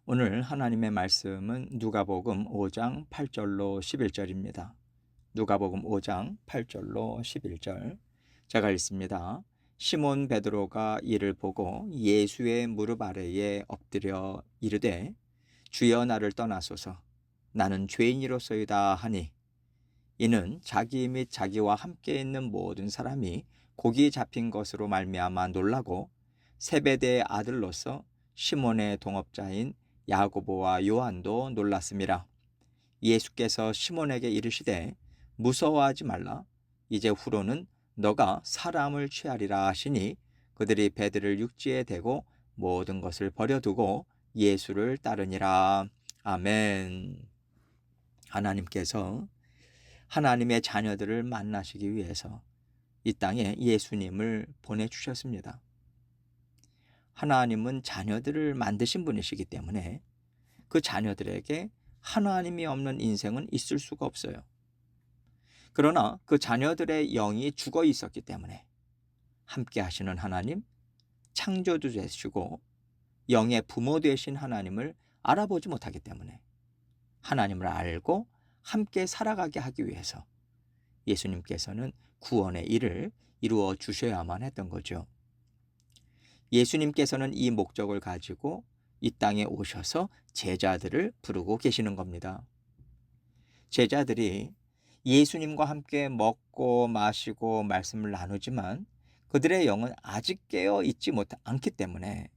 오늘 하나님의 말씀은 누가복음 5장 8절로 11절입니다. 누가복음 5장 8절로 11절. 제가 읽습니다. 시몬 베드로가 이를 보고 예수의 무릎 아래에 엎드려 이르되 주여 나를 떠나소서 나는 죄인이로소이다 하니 이는 자기 및 자기와 함께 있는 모든 사람이 곡이 잡힌 것으로 말미암아 놀라고 세베대의 아들로서 시몬의 동업자인 야고보와 요한도 놀랐음이라. 예수께서 시몬에게 이르시되 무서워하지 말라. 이제 후로는 너가 사람을 취하리라 하시니 그들이 배들을 육지에 대고 모든 것을 버려두고 예수를 따르니라. 아멘. 하나님께서 하나님의 자녀들을 만나시기 위해서 이 땅에 예수님을 보내주셨습니다. 하나님은 자녀들을 만드신 분이시기 때문에 그 자녀들에게 하나님이 없는 인생은 있을 수가 없어요. 그러나 그 자녀들의 영이 죽어 있었기 때문에 함께 하시는 하나님, 창조주 되시고 영의 부모 되신 하나님을 알아보지 못하기 때문에 하나님을 알고 함께 살아가게 하기 위해서 예수님께서는 구원의 일을 이루어 주셔야만 했던 거죠. 예수님께서는 이 목적을 가지고 이 땅에 오셔서 제자들을 부르고 계시는 겁니다. 제자들이 예수님과 함께 먹고 마시고 말씀을 나누지만 그들의 영은 아직 깨어 있지 않기 때문에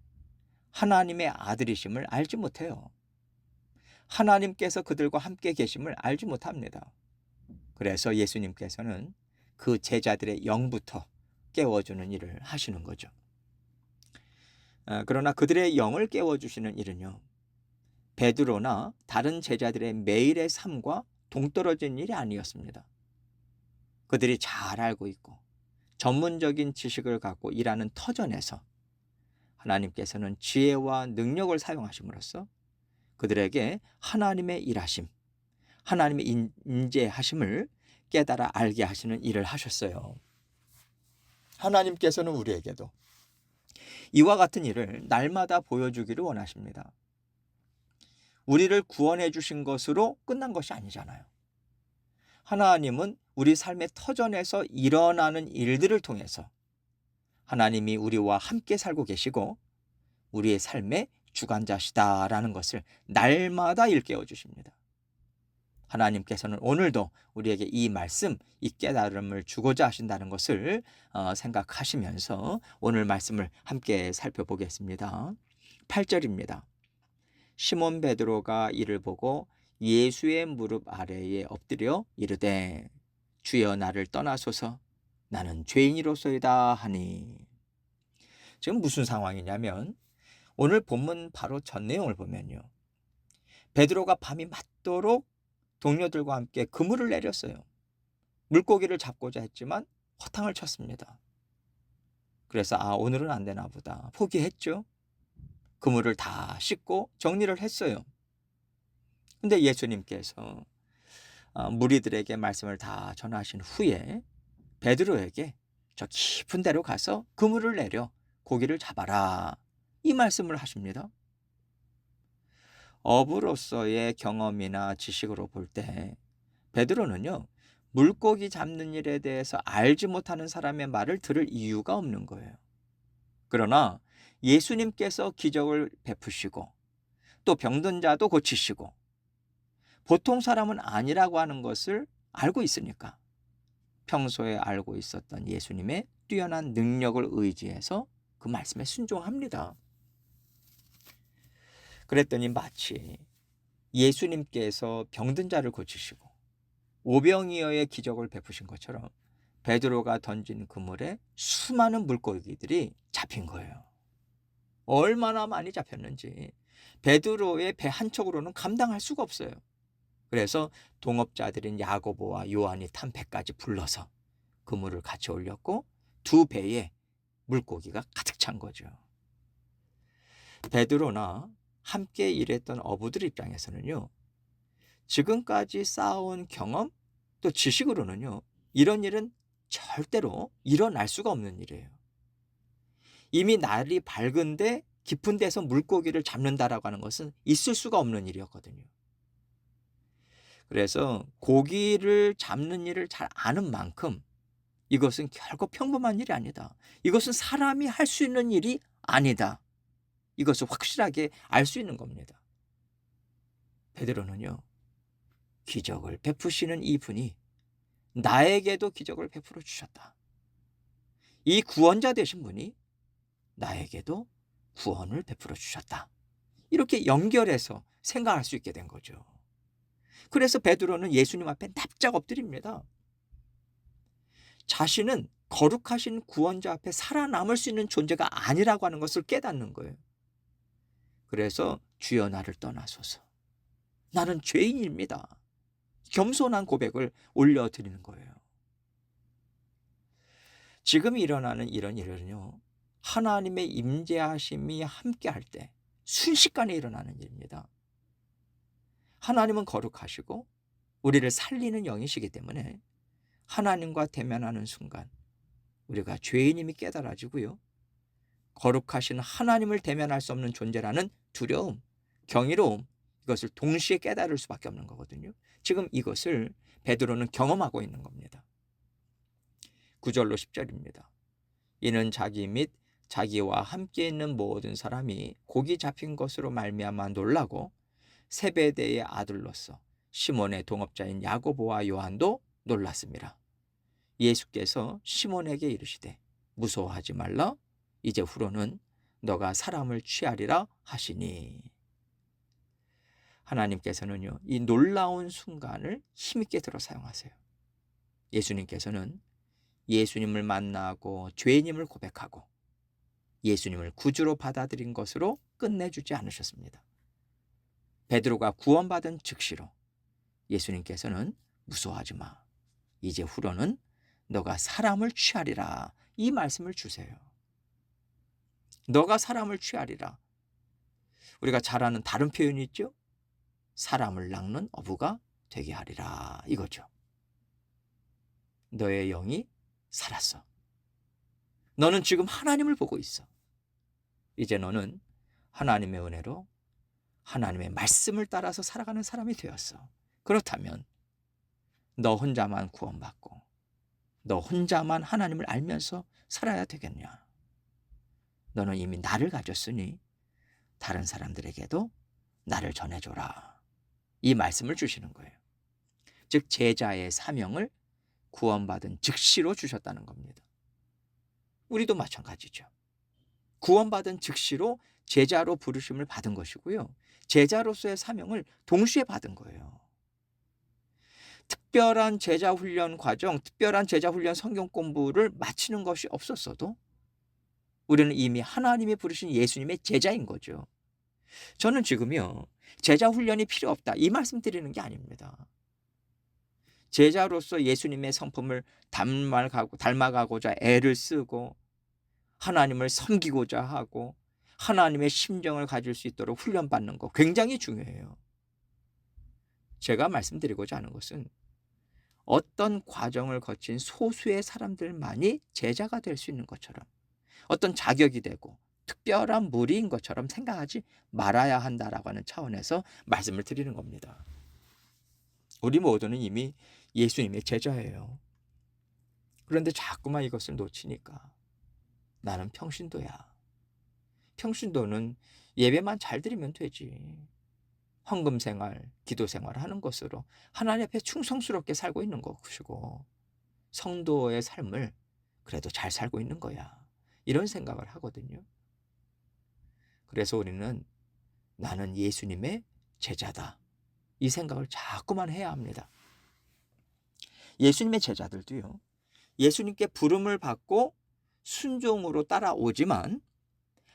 하나님의 아들이심을 알지 못해요. 하나님께서 그들과 함께 계심을 알지 못합니다. 그래서 예수님께서는 그 제자들의 영부터 깨워주는 일을 하시는 거죠. 그러나 그들의 영을 깨워주시는 일은요, 베드로나 다른 제자들의 매일의 삶과 동떨어진 일이 아니었습니다. 그들이 잘 알고 있고 전문적인 지식을 갖고 일하는 터전에서 하나님께서는 지혜와 능력을 사용하심으로써 그들에게 하나님의 일하심, 하나님의 인재하심을 깨달아 알게 하시는 일을 하셨어요. 하나님께서는 우리에게도 이와 같은 일을 날마다 보여주기를 원하십니다. 우리를 구원해 주신 것으로 끝난 것이 아니잖아요. 하나님은 우리 삶의 터전에서 일어나는 일들을 통해서 하나님이 우리와 함께 살고 계시고 우리의 삶의 주관자시다라는 것을 날마다 일깨워 주십니다. 하나님께서는 오늘도 우리에게 이 말씀, 이 깨달음을 주고자 하신다는 것을 생각하시면서 오늘 말씀을 함께 살펴보겠습니다. 8절입니다. 시몬 베드로가 이를 보고 예수의 무릎 아래에 엎드려 이르되 주여 나를 떠나소서 나는 죄인이로소이다 하니. 지금 무슨 상황이냐면 오늘 본문 바로 전 내용을 보면요, 베드로가 밤이 맞도록 동료들과 함께 그물을 내렸어요. 물고기를 잡고자 했지만 허탕을 쳤습니다. 그래서 오늘은 안 되나 보다 포기했죠. 그물을 다 씻고 정리를 했어요. 근데 예수님께서 무리들에게 말씀을 다 전하신 후에 베드로에게 저 깊은 데로 가서 그물을 내려 고기를 잡아라, 이 말씀을 하십니다. 어부로서의 경험이나 지식으로 볼 때 베드로는요, 물고기 잡는 일에 대해서 알지 못하는 사람의 말을 들을 이유가 없는 거예요. 그러나 예수님께서 기적을 베푸시고 또 병든 자도 고치시고 보통 사람은 아니라고 하는 것을 알고 있으니까 평소에 알고 있었던 예수님의 뛰어난 능력을 의지해서 그 말씀에 순종합니다. 그랬더니 마치 예수님께서 병든 자를 고치시고 오병이어의 기적을 베푸신 것처럼 베드로가 던진 그물에 수많은 물고기들이 잡힌 거예요. 얼마나 많이 잡혔는지 베드로의 배 한 척으로는 감당할 수가 없어요. 그래서 동업자들인 야고보와 요한이 탄 배까지 불러서 그물을 같이 올렸고 두 배에 물고기가 가득 찬 거죠. 베드로나 함께 일했던 어부들 입장에서는요, 지금까지 쌓아온 경험 또 지식으로는요, 이런 일은 절대로 일어날 수가 없는 일이에요. 이미 날이 밝은데 깊은 데서 물고기를 잡는다라고 하는 것은 있을 수가 없는 일이었거든요. 그래서 고기를 잡는 일을 잘 아는 만큼 이것은 결코 평범한 일이 아니다. 이것은 사람이 할 수 있는 일이 아니다. 이것을 확실하게 알 수 있는 겁니다. 베드로는요, 기적을 베푸시는 이분이 나에게도 기적을 베풀어 주셨다. 이 구원자 되신 분이 나에게도 구원을 베풀어 주셨다. 이렇게 연결해서 생각할 수 있게 된 거죠. 그래서 베드로는 예수님 앞에 납작 엎드립니다. 자신은 거룩하신 구원자 앞에 살아남을 수 있는 존재가 아니라고 하는 것을 깨닫는 거예요. 그래서 주여 나를 떠나소서. 나는 죄인입니다. 겸손한 고백을 올려드리는 거예요. 지금 일어나는 이런 일은요, 하나님의 임재하심이 함께할 때 순식간에 일어나는 일입니다. 하나님은 거룩하시고 우리를 살리는 영이시기 때문에 하나님과 대면하는 순간 우리가 죄인임이 깨달아지고요, 거룩하신 하나님을 대면할 수 없는 존재라는 두려움, 경이로움, 이것을 동시에 깨달을 수밖에 없는 거거든요. 지금 이것을 베드로는 경험하고 있는 겁니다. 9절로 10절입니다. 이는 자기 및 자기와 함께 있는 모든 사람이 고기 잡힌 것으로 말미암아 놀라고 세베대의 아들로서 시몬의 동업자인 야고보와 요한도 놀랐습니다. 예수께서 시몬에게 이르시되 무서워하지 말라. 이제 후로는 너가 사람을 취하리라 하시니. 하나님께서는요, 이 놀라운 순간을 힘있게 들어 사용하세요. 예수님께서는 예수님을 만나고 죄인임을 고백하고 예수님을 구주로 받아들인 것으로 끝내주지 않으셨습니다. 베드로가 구원받은 즉시로 예수님께서는 무서워하지 마. 이제 후로는 너가 사람을 취하리라. 이 말씀을 주세요. 너가 사람을 취하리라. 우리가 잘 아는 다른 표현이 있죠. 사람을 낚는 어부가 되게 하리라. 이거죠. 너의 영이 살았어. 너는 지금 하나님을 보고 있어. 이제 너는 하나님의 은혜로 하나님의 말씀을 따라서 살아가는 사람이 되었어. 그렇다면 너 혼자만 구원받고 너 혼자만 하나님을 알면서 살아야 되겠냐? 너는 이미 나를 가졌으니 다른 사람들에게도 나를 전해줘라. 이 말씀을 주시는 거예요. 즉 제자의 사명을 구원받은 즉시로 주셨다는 겁니다. 우리도 마찬가지죠. 구원받은 즉시로 제자로 부르심을 받은 것이고요, 제자로서의 사명을 동시에 받은 거예요. 특별한 제자 훈련 과정, 특별한 제자 훈련 성경 공부를 마치는 것이 없었어도 우리는 이미 하나님이 부르신 예수님의 제자인 거죠. 저는 지금요, 제자 훈련이 필요 없다 이 말씀 드리는 게 아닙니다. 제자로서 예수님의 성품을 닮아가고자 애를 쓰고 하나님을 섬기고자 하고 하나님의 심정을 가질 수 있도록 훈련받는 거 굉장히 중요해요. 제가 말씀드리고자 하는 것은 어떤 과정을 거친 소수의 사람들만이 제자가 될 수 있는 것처럼, 어떤 자격이 되고 특별한 무리인 것처럼 생각하지 말아야 한다라고 하는 차원에서 말씀을 드리는 겁니다. 우리 모두는 이미 예수님의 제자예요. 그런데 자꾸만 이것을 놓치니까 나는 평신도야. 평신도는 예배만 잘 드리면 되지. 헌금 생활, 기도 생활 하는 것으로 하나님 앞에 충성스럽게 살고 있는 것이고 성도의 삶을 그래도 잘 살고 있는 거야. 이런 생각을 하거든요. 그래서 우리는 나는 예수님의 제자다. 이 생각을 자꾸만 해야 합니다. 예수님의 제자들도요, 예수님께 부름을 받고 순종으로 따라오지만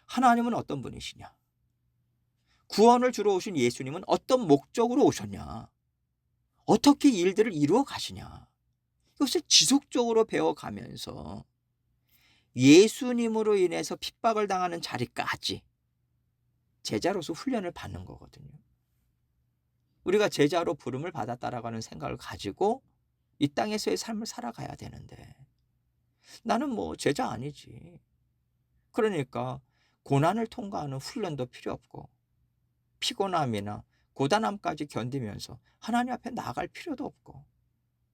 하나님은 어떤 분이시냐? 구원을 주러 오신 예수님은 어떤 목적으로 오셨냐? 어떻게 일들을 이루어 가시냐? 이것을 지속적으로 배워가면서 예수님으로 인해서 핍박을 당하는 자리까지 제자로서 훈련을 받는 거거든요. 우리가 제자로 부름을 받았다라고 하는 생각을 가지고 이 땅에서의 삶을 살아가야 되는데 나는 뭐 제자 아니지. 그러니까 고난을 통과하는 훈련도 필요 없고 피곤함이나 고단함까지 견디면서 하나님 앞에 나아갈 필요도 없고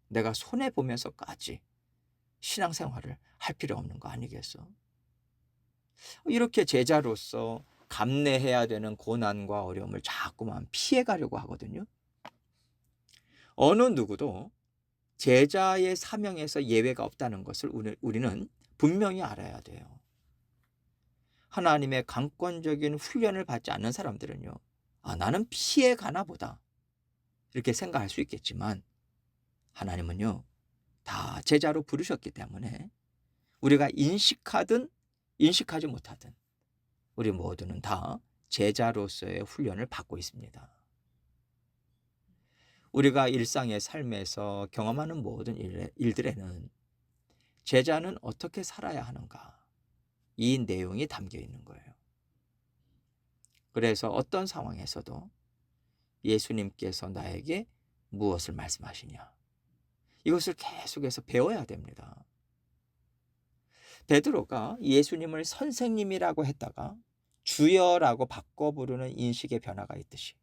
내가 손해보면서까지 신앙생활을 할 필요 없는 거 아니겠어? 이렇게 제자로서 감내해야 되는 고난과 어려움을 자꾸만 피해가려고 하거든요. 어느 누구도 제자의 사명에서 예외가 없다는 것을 우리는 분명히 알아야 돼요. 하나님의 강권적인 훈련을 받지 않는 사람들은요, 나는 피해가나 보다 이렇게 생각할 수 있겠지만 하나님은요 다 제자로 부르셨기 때문에 우리가 인식하든 인식하지 못하든 우리 모두는 다 제자로서의 훈련을 받고 있습니다. 우리가 일상의 삶에서 경험하는 모든 일들에는 제자는 어떻게 살아야 하는가, 이 내용이 담겨 있는 거예요. 그래서 어떤 상황에서도 예수님께서 나에게 무엇을 말씀하시냐, 이것을 계속해서 배워야 됩니다. 베드로가 예수님을 선생님이라고 했다가 주여라고 바꿔 부르는 인식의 변화가 있듯이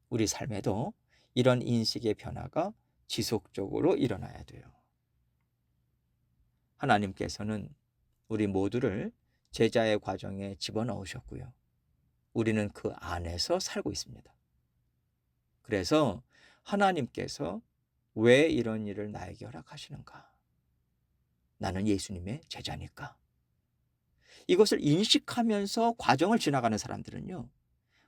우리 삶에도 이런 인식의 변화가 지속적으로 일어나야 돼요. 하나님께서는 우리 모두를 제자의 과정에 집어넣으셨고요. 우리는 그 안에서 살고 있습니다. 그래서 하나님께서 왜 이런 일을 나에게 허락하시는가? 나는 예수님의 제자니까. 이것을 인식하면서 과정을 지나가는 사람들은요,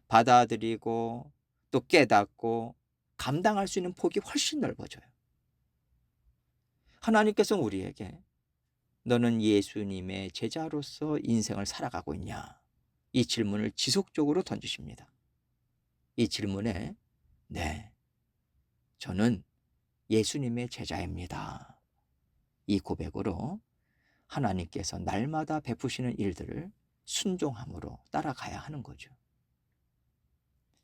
받아들이고 또 깨닫고 감당할 수 있는 폭이 훨씬 넓어져요. 하나님께서 우리에게 너는 예수님의 제자로서 인생을 살아가고 있냐? 이 질문을 지속적으로 던지십니다. 이 질문에 네, 저는 예수님의 제자입니다. 이 고백으로 하나님께서 날마다 베푸시는 일들을 순종함으로 따라가야 하는 거죠.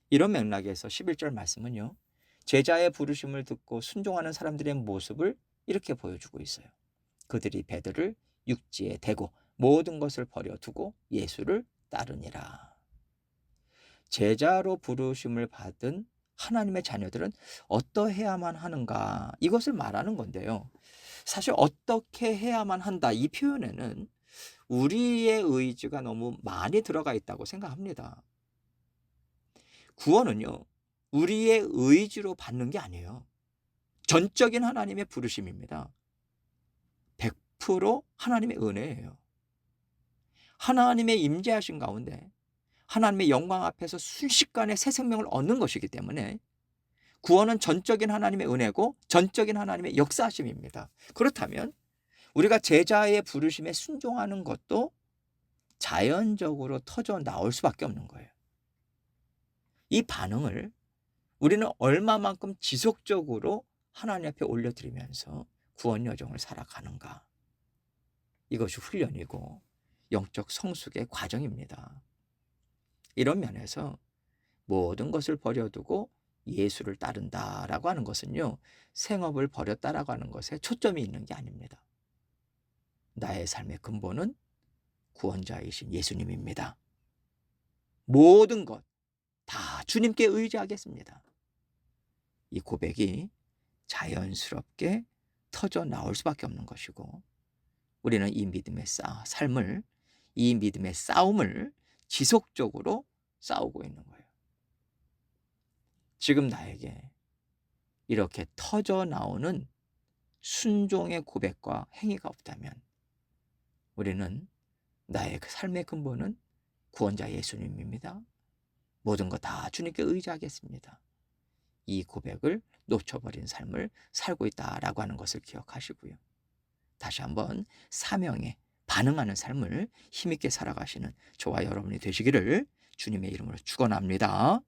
이런 맥락에서 11절 말씀은요, 제자의 부르심을 듣고 순종하는 사람들의 모습을 이렇게 보여주고 있어요. 그들이 배들을 육지에 대고 모든 것을 버려두고 예수를 따르니라. 제자로 부르심을 받은 하나님의 자녀들은 어떠해야만 하는가, 이것을 말하는 건데요. 사실 어떻게 해야만 한다, 이 표현에는 우리의 의지가 너무 많이 들어가 있다고 생각합니다. 구원은요, 우리의 의지로 받는 게 아니에요. 전적인 하나님의 부르심입니다. 100% 하나님의 은혜예요. 하나님의 임재하신 가운데 하나님의 영광 앞에서 순식간에 새 생명을 얻는 것이기 때문에 구원은 전적인 하나님의 은혜고 전적인 하나님의 역사하심입니다. 그렇다면 우리가 제자의 부르심에 순종하는 것도 자연적으로 터져 나올 수밖에 없는 거예요. 이 반응을 우리는 얼마만큼 지속적으로 하나님 앞에 올려드리면서 구원 여정을 살아가는가, 이것이 훈련이고 영적 성숙의 과정입니다. 이런 면에서 모든 것을 버려두고 예수를 따른다라고 하는 것은요, 생업을 버렸다라고 하는 것에 초점이 있는 게 아닙니다. 나의 삶의 근본은 구원자이신 예수님입니다. 모든 것 다 주님께 의지하겠습니다. 이 고백이 자연스럽게 터져 나올 수밖에 없는 것이고, 우리는 이 믿음의 삶을, 이 믿음의 싸움을 지속적으로 싸우고 있는 거예요. 지금 나에게 이렇게 터져 나오는 순종의 고백과 행위가 없다면 우리는 나의 삶의 근본은 구원자 예수님입니다. 모든 것 다 주님께 의지하겠습니다. 이 고백을 놓쳐버린 삶을 살고 있다라고 하는 것을 기억하시고요. 다시 한번 사명에 반응하는 삶을 힘있게 살아가시는 저와 여러분이 되시기를 주님의 이름으로 축원합니다.